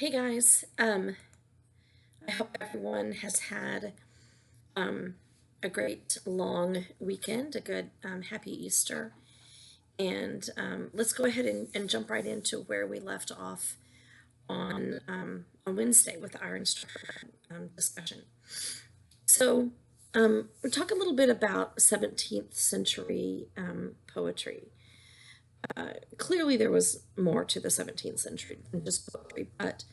Hey guys, I hope everyone has had um, a great long weekend, a good happy Easter, and let's go ahead and jump right into where we left off on Wednesday with our instructor discussion. So we'll talk a little bit about 17th century poetry. Clearly, there was more to the 17th century than just poetry, but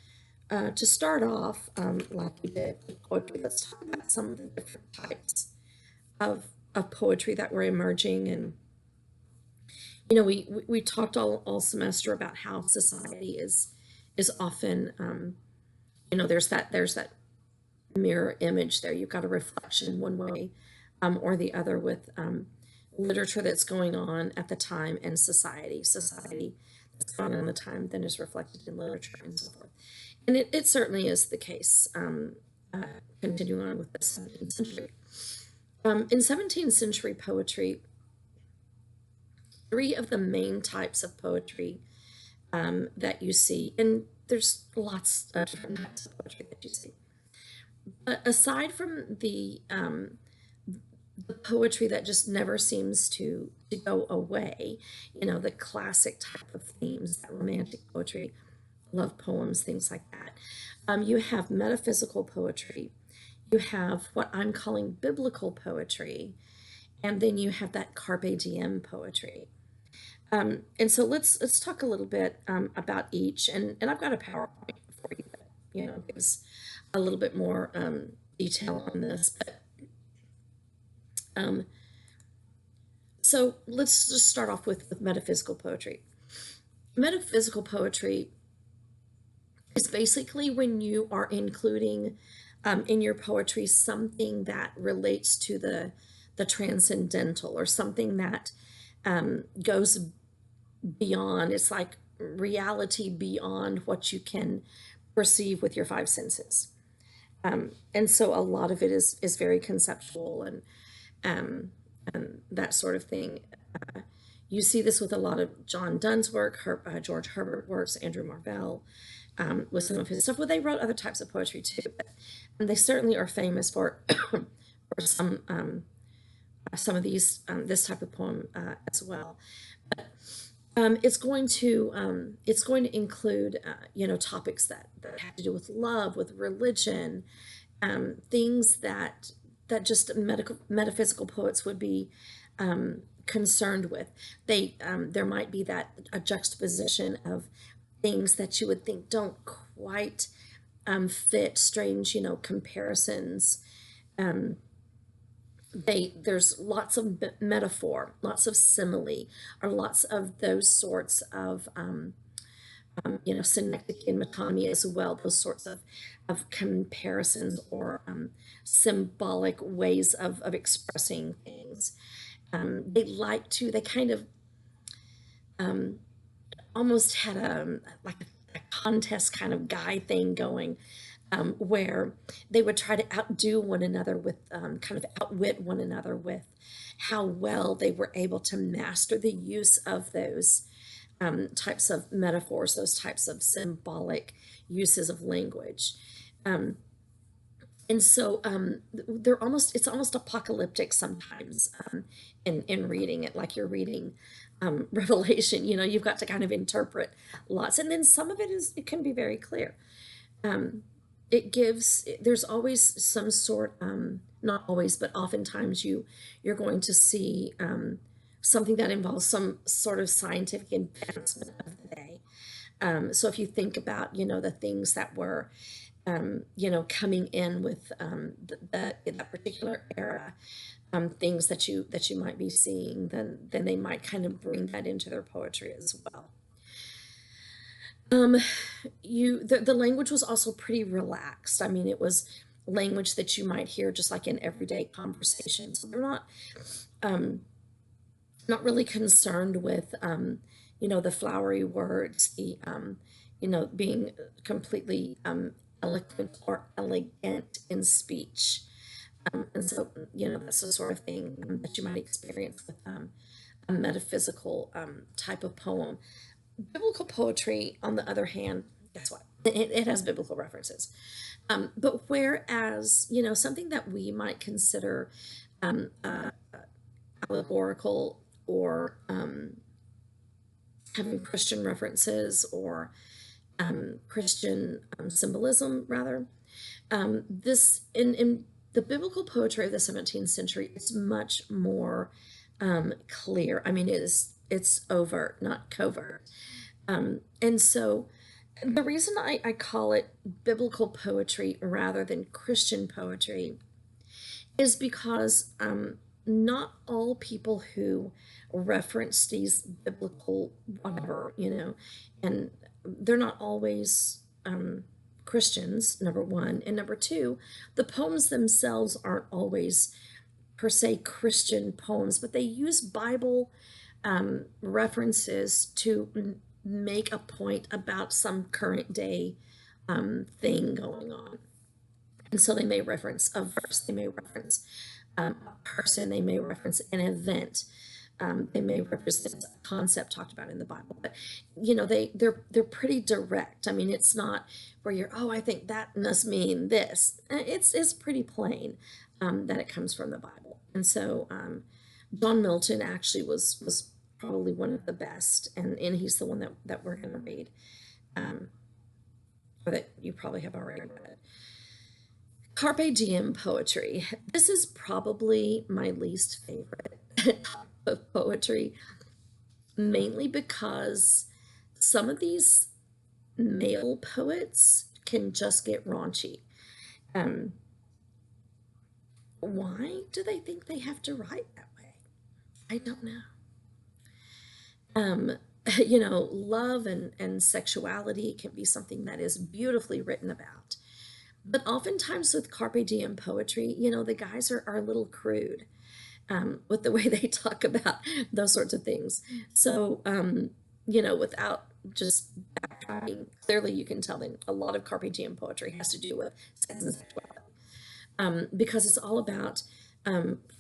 to start off, like we did with poetry, let's talk about some of the different types of poetry that were emerging. And we talked all semester about how society is often there's that mirror image there. You've got a reflection one way or the other with literature that's going on at the time and society that's going on at the time then is reflected in literature and so forth. And it certainly is the case. Continuing on with the 17th century. In 17th century poetry, three of the main types of poetry that you see, and there's lots of different types of poetry that you see. But aside from the poetry that just never seems to go away, the classic type of themes, that romantic poetry, love poems, things like that. You have metaphysical poetry, you have what I'm calling biblical poetry, and then you have that carpe diem poetry. And so let's talk a little bit about each, and I've got a PowerPoint for you that gives a little bit more detail on this. But um, so let's just start off with metaphysical poetry. Metaphysical poetry is basically when you are including in your poetry something that relates to the transcendental, or something that goes beyond. It's like reality beyond what you can perceive with your five senses. And so a lot of it is very conceptual and that sort of thing. You see this with a lot of John Donne's work, George Herbert works, Andrew Marvell, with some of his stuff. Well, they wrote other types of poetry too, but they certainly are famous for for some of these this type of poem as well. But it's going to include topics that have to do with love, with religion, things that just metaphysical poets would be concerned with. There might be that a juxtaposition of things that you would think don't quite fit, strange, comparisons. There's lots of metaphor, lots of simile, or lots of those sorts of synecdoche and metonymy as well. Those sorts of comparisons, or symbolic ways of expressing things. They kind of almost had a contest kind of guy thing going, where they would try to outdo one another with kind of outwit one another with how well they were able to master the use of those types of metaphors, those types of symbolic uses of language. And so it's almost apocalyptic sometimes in reading it, like you're reading Revelation. You've got to kind of interpret lots, and then some of it can be very clear. There's always some sort, not always, but oftentimes you're going to see something that involves some sort of scientific advancement of the day. So if you think about the things that were coming in with that particular era, things that you might be seeing, then they might kind of bring that into their poetry as well. The language was also pretty relaxed. I mean, it was language that you might hear just like in everyday conversations. So they're not really concerned with the flowery words, the being completely eloquent or elegant in speech. And so that's the sort of thing that you might experience with a metaphysical type of poem. Biblical poetry, on the other hand, guess what? It has biblical references. But whereas, something that we might consider allegorical or having Christian references or Christian symbolism, rather, this in the biblical poetry of the 17th century is much more clear. I mean, it's overt, not covert. And so the reason I call it biblical poetry rather than Christian poetry is because not all people who reference these biblical whatever, and they're not always Christians, number one. And number two, the poems themselves aren't always per se Christian poems, but they use Bible references to make a point about some current day thing going on. And so they may reference a verse, they may reference a person, they may reference an event, they may represent a concept talked about in the Bible. But they're pretty direct. I mean, it's not where you're, oh, I think that must mean this. It's pretty plain that it comes from the Bible. And so John Milton actually was probably one of the best, and he's the one that we're going to read, or that you probably have already read. Carpe diem poetry. This is probably my least favorite of poetry, mainly because some of these male poets can just get raunchy. Why do they think they have to write that way? I don't know. Um, love and sexuality can be something that is beautifully written about. But oftentimes with Carpe Diem poetry, the guys are a little crude with the way they talk about those sorts of things. So, without just backtracking, clearly you can tell that a lot of Carpe Diem poetry has to do with sex and sexuality, because it's all about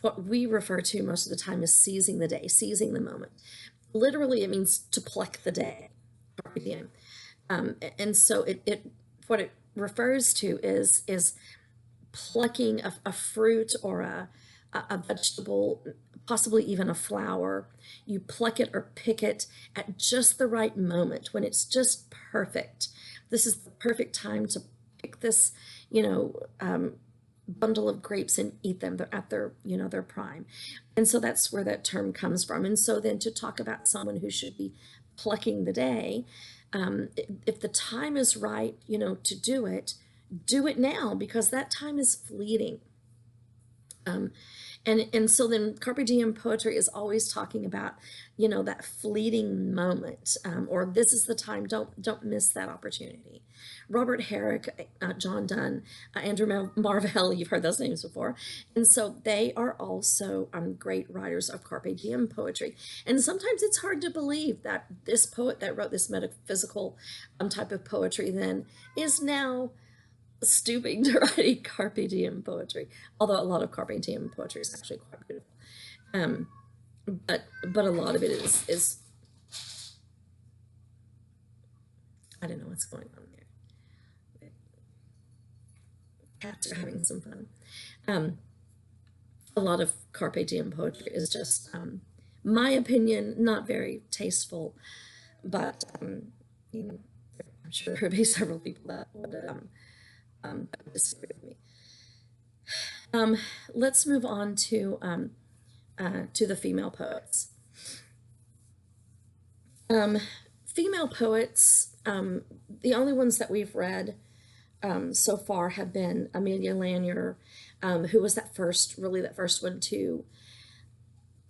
what we refer to most of the time as seizing the day, seizing the moment. Literally, it means to pluck the day, Carpe Diem. And so what it refers to is plucking a fruit or a vegetable, possibly even a flower. You pluck it or pick it at just the right moment when it's just perfect. This is the perfect time to pick this, bundle of grapes and eat them. They're at their prime. And so that's where that term comes from. And so then to talk about someone who should be plucking the day, if the time is right, to do it now, because that time is fleeting. And so then Carpe Diem poetry is always talking about, that fleeting moment, or this is the time, don't miss that opportunity. Robert Herrick, John Donne, Andrew Marvell, you've heard those names before. And so they are also great writers of Carpe Diem poetry. And sometimes it's hard to believe that this poet that wrote this metaphysical type of poetry then is now stooping to writing Carpe Diem poetry, although a lot of Carpe Diem poetry is actually quite beautiful. But a lot of it is I don't know what's going on there. Cats are having some fun. A lot of Carpe Diem poetry is just, my opinion, not very tasteful, but I'm sure there would be several people that would disagree with me. Let's move on to the female poets. Female poets, the only ones that we've read so far have been Amelia Lanier, who was that first one to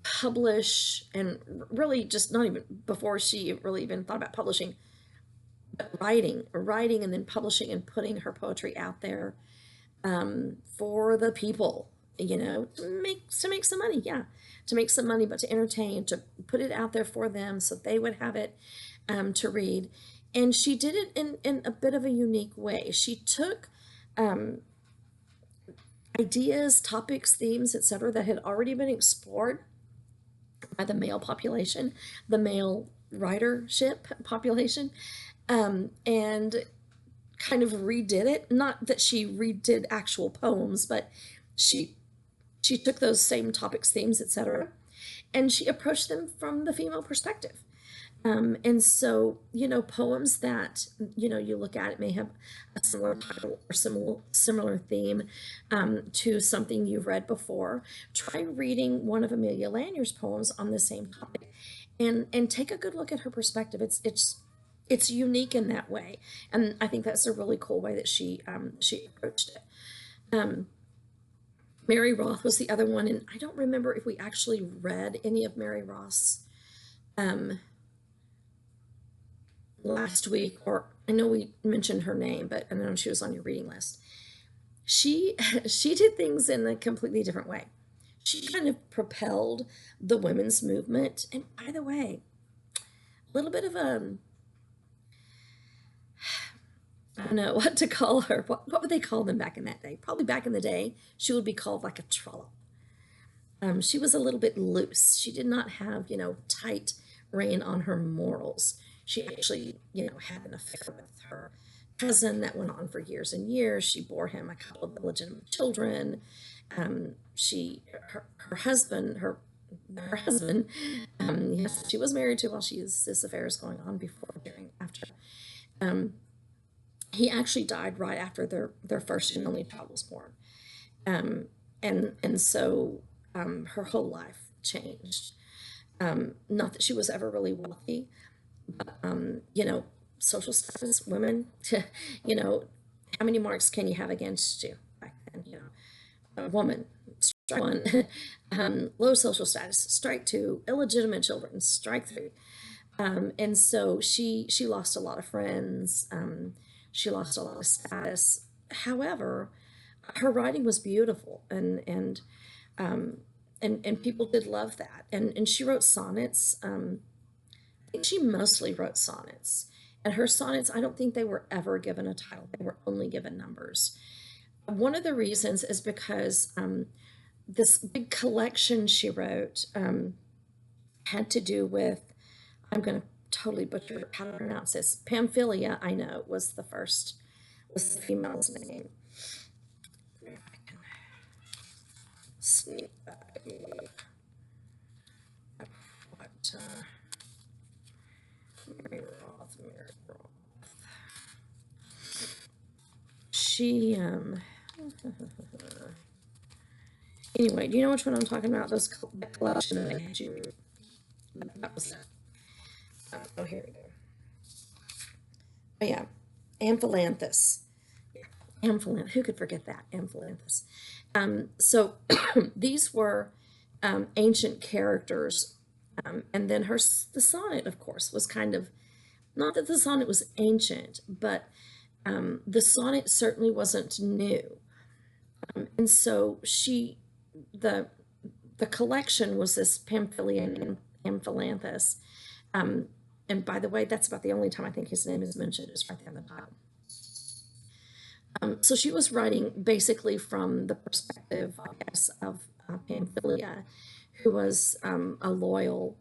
publish, and really just not even before she really even thought about publishing, but writing and then publishing and putting her poetry out there for the people, to make some money, yeah, to make some money, but to entertain, to put it out there for them so they would have it to read. And she did it in a bit of a unique way. She took ideas, topics, themes, etc., that had already been explored by the male population, the male ridership population, and kind of redid it. Not that she redid actual poems, but she she took those same topics, themes, etc., and she approached them from the female perspective. And so, poems that, you look at it may have a similar title or similar theme to something you've read before. Try reading one of Amelia Lanier's poems on the same topic, and take a good look at her perspective. It's unique in that way, and I think that's a really cool way that she approached it. Um, Mary Roth was the other one, and I don't remember if we actually read any of Mary Roth's um, last week, or I know we mentioned her name, but I know she was on your reading list. She she did things in a completely different way. She kind of propelled the women's movement, and by the way, a little bit of a, I don't know what to call her. What would they call them back in that day? Probably back in the day, she would be called like a trollop. She was a little bit loose. She did not have, tight rein on her morals. She actually, had an affair with her cousin that went on for years and years. She bore him a couple of illegitimate children. Her husband, her husband, yes, she was married to while this affair is going on, before, during, after. Um, he actually died right after their first and only child was born. Um, and so her whole life changed. Not that she was ever really wealthy, but social status, women, how many marks can you have against you back then? A woman, strike one. Low social status, strike two. Illegitimate children, strike three. And so she lost a lot of friends. She lost a lot of status. However, her writing was beautiful, um, and people did love that. And she wrote sonnets. I think she mostly wrote sonnets. And her sonnets, I don't think they were ever given a title. They were only given numbers. One of the reasons is because this big collection she wrote had to do with, I'm going to totally butcher how to pronounce this. Pamphylia, I know, was was the female's name. If I can sneak back what Mary Roth, Mary Roth. She anyway, do you know which one I'm talking about? The collection that I had you read. That was that. Oh, here we go. Oh yeah, Amphilanthus. Amphilanthus. Who could forget that? Amphilanthus. So these were ancient characters, and then the sonnet, of course, was kind of, not that the sonnet was ancient, but the sonnet certainly wasn't new. And so the the collection was this Pamphylian and Amphilanthus. And by the way, that's about the only time I think his name is mentioned, is right there in the title. So she was writing basically from the perspective, I guess, of Pamphylia, who was a loyal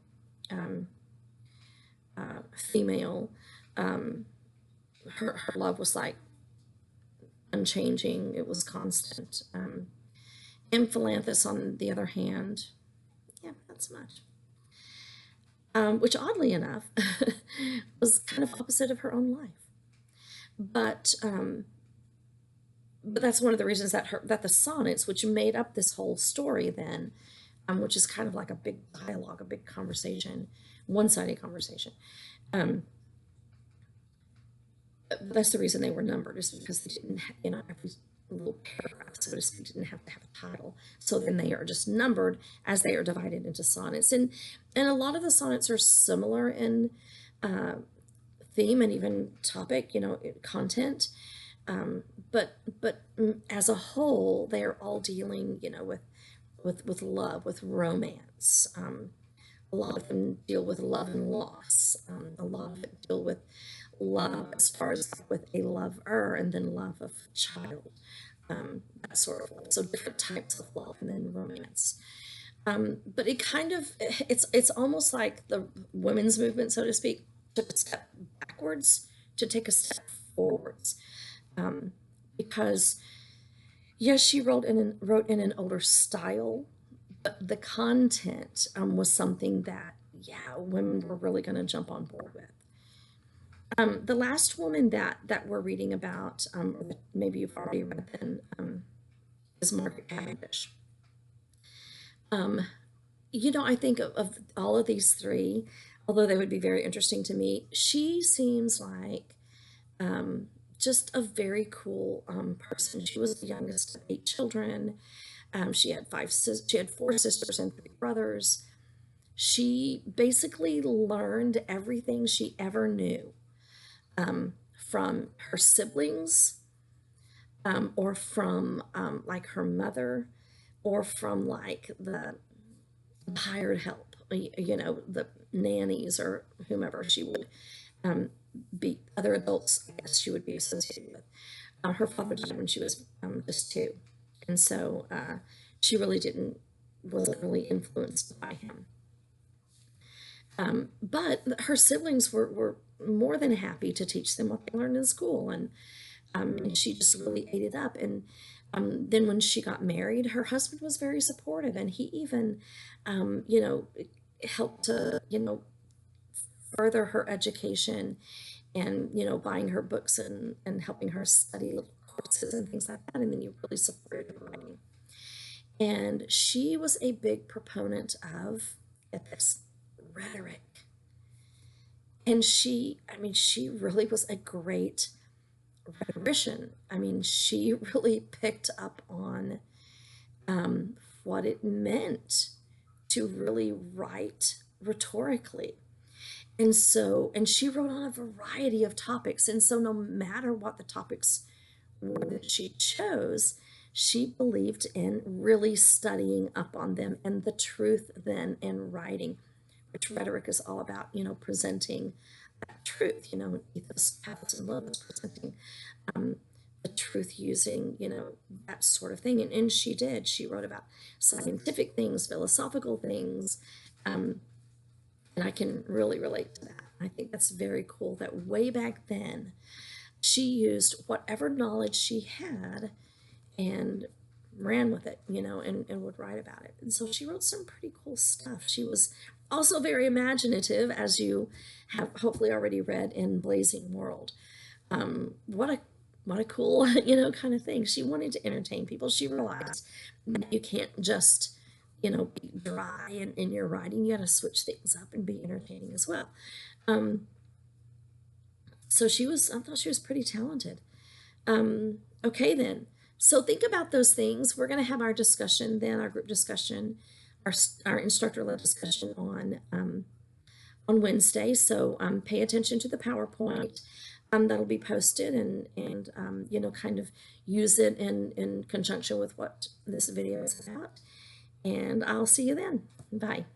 female. Her love was like unchanging, it was constant. Amphilanthus, on the other hand, yeah, not so much. Which, oddly enough, was kind of opposite of her own life. But that's one of the reasons that the sonnets, which made up this whole story, then, which is kind of like a big dialogue, a big conversation, one-sided conversation. That's the reason they were numbered, is because they didn't, every little paragraph, so to speak, didn't have to have a title. So then they are just numbered as they are divided into sonnets, and a lot of the sonnets are similar in theme and even topic, content. But as a whole, they are all dealing, with love, with romance. A lot of them deal with love and loss. A lot of it deal with love as far as with a lover, and then love of child, that sort of love. So different types of love, and then romance. But it's almost like the women's movement, so to speak, took a step backwards to take a step forwards. Um, because yes, she wrote in an older style, but the content was something that, yeah, women were really going to jump on board with. The last woman that we're reading about, or that maybe you've already read, then is Margaret Cavendish. Um, I think of all of these three, although they would be very interesting to me, she seems like um, just a very cool person. She was the youngest of 8 children. She had 4 sisters and 3 brothers. She basically learned everything she ever knew from her siblings, or from like her mother, or from like the hired help, the nannies or whomever she would um, be, other adults, I guess she would be associated with. Her father died when she was just 2. And so she really wasn't really influenced by him. But her siblings were more than happy to teach them what they learned in school. And she just really ate it up. And then when she got married, her husband was very supportive, and he even, you know, helped to, further her education, and, buying her books, and helping her study little courses and things like that. And then you really supported her writing. And she was a big proponent of, get this, rhetoric. And she really was a great rhetorician. She really picked up on what it meant to really write rhetorically. And she wrote on a variety of topics. And so, no matter what the topics were that she chose, she believed in really studying up on them, and the truth then in writing, which rhetoric is all about, presenting that truth, ethos, pathos, and logos, presenting the truth using, that sort of thing. And she did. She wrote about scientific things, philosophical things, and I can really relate to that. I think that's very cool that way back then she used whatever knowledge she had and ran with it, and would write about it. And so she wrote some pretty cool stuff. She was also very imaginative, as you have hopefully already read in Blazing World. What a cool, kind of thing. She wanted to entertain people. She realized that you can't just, be dry in your writing. You got to switch things up and be entertaining as well. Um, so I thought she was pretty talented. Okay, then. So think about those things. We're going to have our discussion then, our group discussion, our instructor-led discussion on Wednesday. So pay attention to the PowerPoint that'll be posted, and kind of use it in conjunction with what this video is about. And I'll see you then. Bye.